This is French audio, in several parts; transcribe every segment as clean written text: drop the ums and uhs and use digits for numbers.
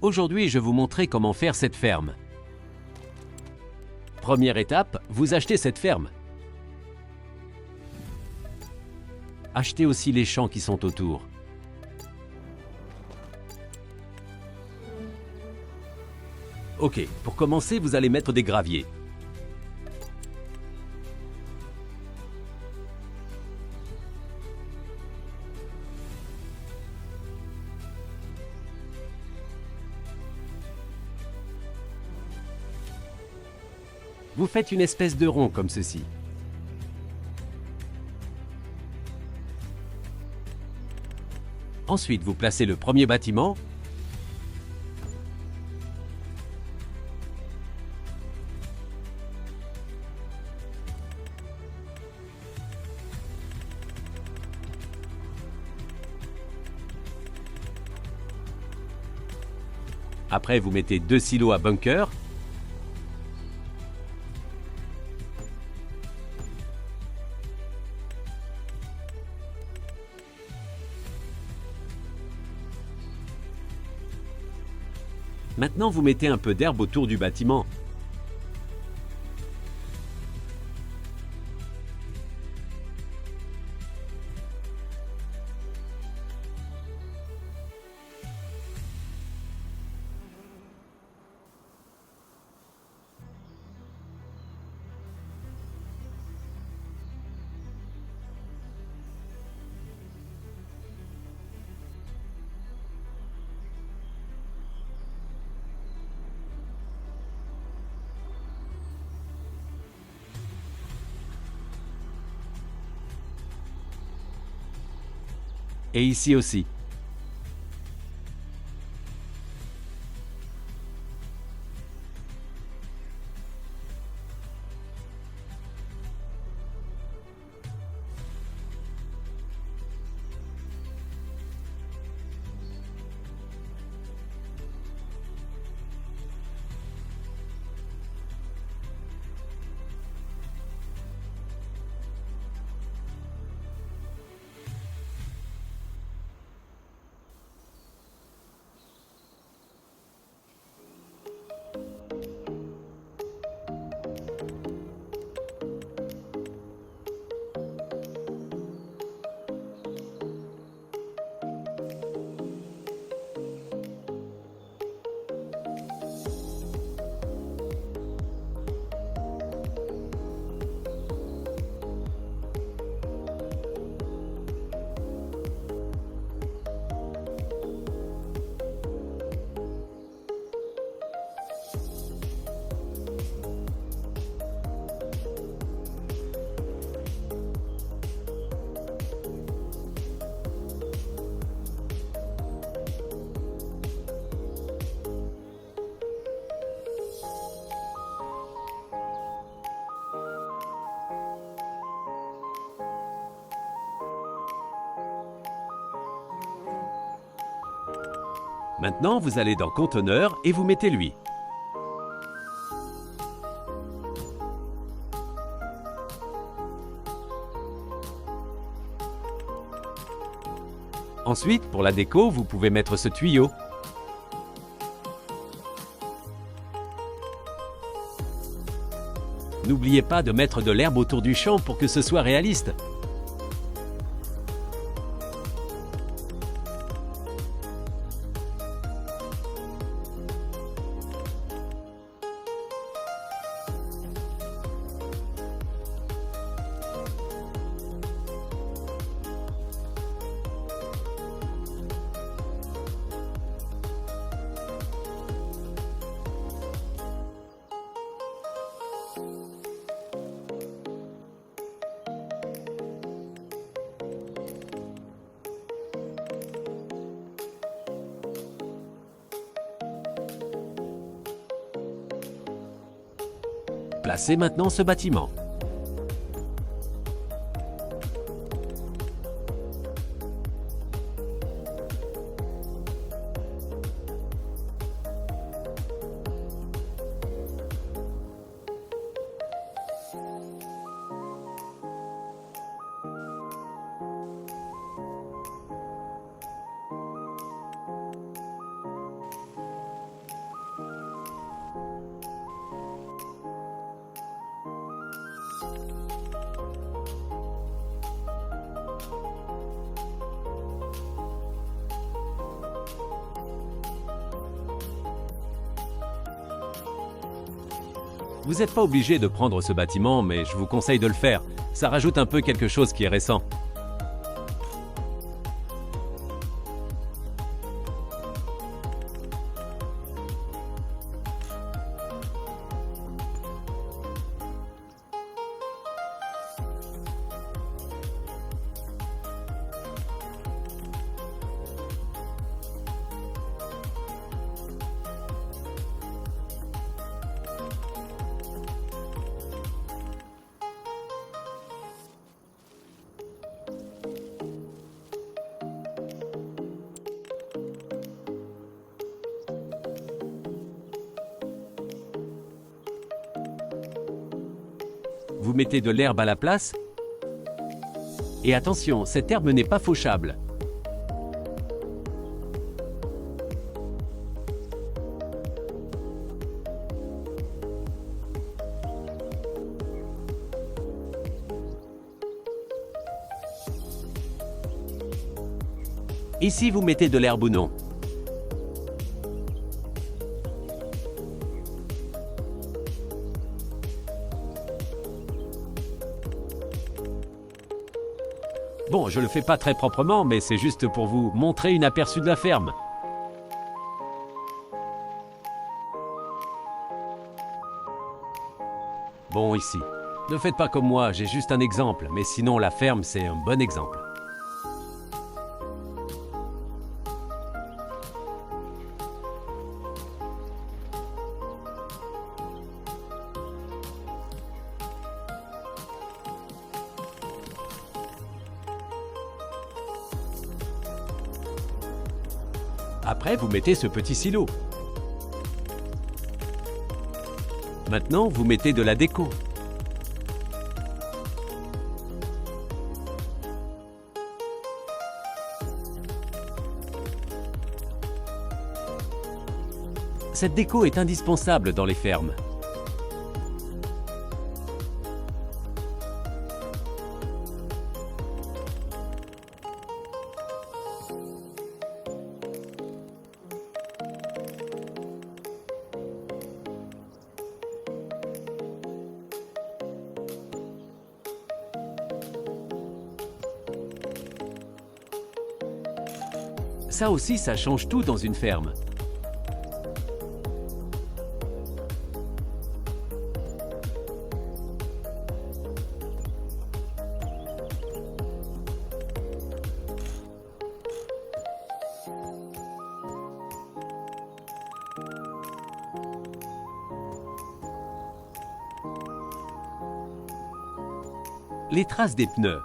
Aujourd'hui, je vais vous montrer comment faire cette ferme. Première étape, vous achetez cette ferme. Achetez aussi les champs qui sont autour. Ok, pour commencer, vous allez mettre des graviers. Vous faites une espèce de rond comme ceci. Ensuite, vous placez le premier bâtiment. Après, vous mettez 2 silos à bunker. Maintenant, vous mettez un peu d'herbe autour du bâtiment. Et ici aussi. Maintenant, vous allez dans Conteneur et vous mettez l'huile. Ensuite, pour la déco, vous pouvez mettre ce tuyau. N'oubliez pas de mettre de l'herbe autour du champ pour que ce soit réaliste. Placez maintenant ce bâtiment. Vous n'êtes pas obligé de prendre ce bâtiment, mais je vous conseille de le faire. Ça rajoute un peu quelque chose qui est récent. Vous mettez de l'herbe à la place. Et attention, cette herbe n'est pas fauchable. Ici, vous mettez de l'herbe ou non. Bon, je le fais pas très proprement, mais c'est juste pour vous montrer une aperçu de la ferme. Bon, ici. Ne faites pas comme moi, j'ai juste un exemple, mais sinon la ferme, c'est un bon exemple. Après, vous mettez ce petit silo. Maintenant, vous mettez de la déco. Cette déco est indispensable dans les fermes. Ça aussi, ça change tout dans une ferme. Les traces des pneus.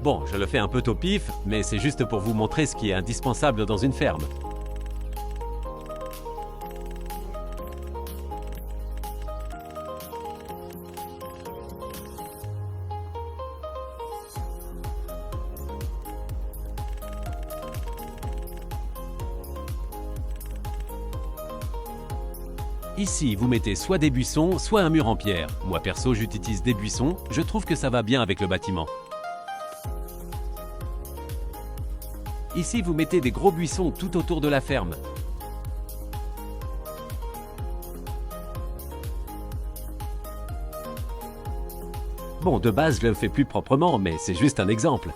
Bon, je le fais un peu au pif, mais c'est juste pour vous montrer ce qui est indispensable dans une ferme. Ici, vous mettez soit des buissons, soit un mur en pierre. Moi perso, j'utilise des buissons, je trouve que ça va bien avec le bâtiment. Ici, vous mettez des gros buissons tout autour de la ferme. Bon, de base, je le fais plus proprement, mais c'est juste un exemple.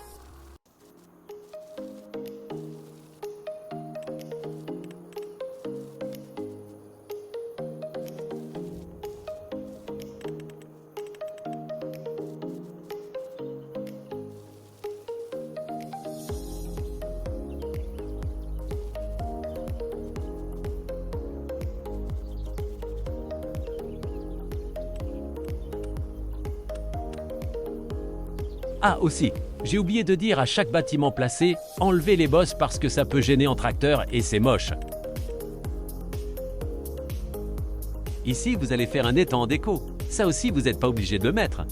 Ah, aussi, j'ai oublié de dire à chaque bâtiment placé, enlevez les bosses parce que ça peut gêner en tracteur et c'est moche. Ici, vous allez faire un étang en déco. Ça aussi, vous n'êtes pas obligé de le mettre.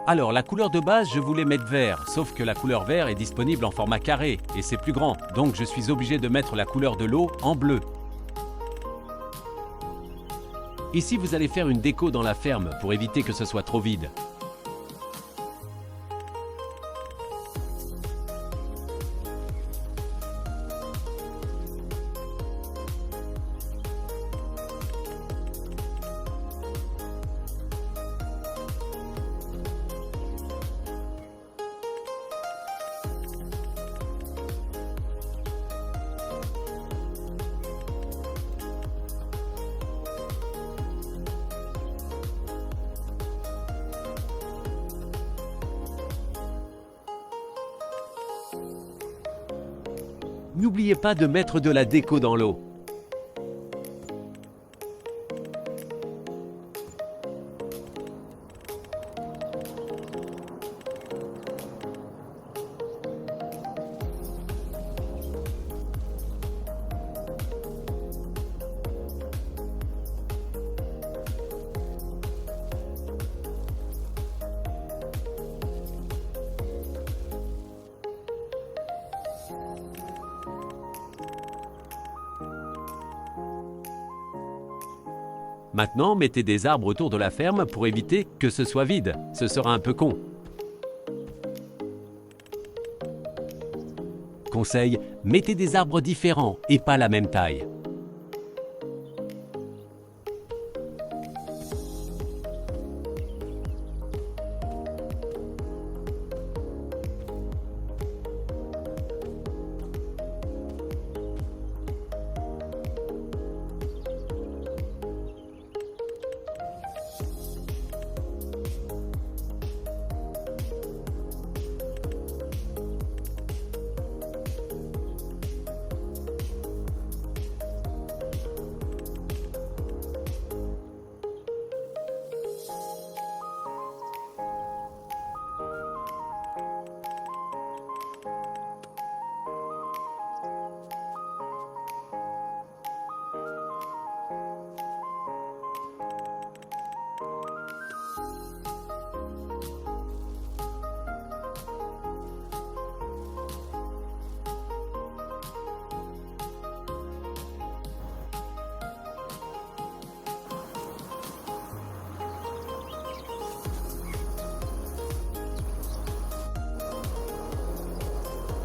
Alors la couleur de base, je voulais mettre vert, sauf que la couleur vert est disponible en format carré et c'est plus grand, donc je suis obligé de mettre la couleur de l'eau en bleu. Ici, vous allez faire une déco dans la ferme pour éviter que ce soit trop vide. N'oubliez pas de mettre de la déco dans l'eau. Maintenant, mettez des arbres autour de la ferme pour éviter que ce soit vide. Ce sera un peu con. Conseil, mettez des arbres différents et pas la même taille.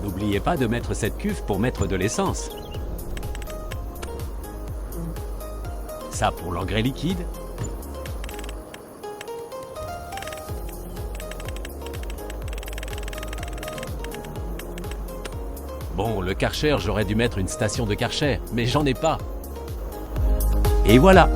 N'oubliez pas de mettre cette cuve pour mettre de l'essence. Ça pour l'engrais liquide. Bon, le Karcher, j'aurais dû mettre une station de Karcher, mais j'en ai pas. Et voilà!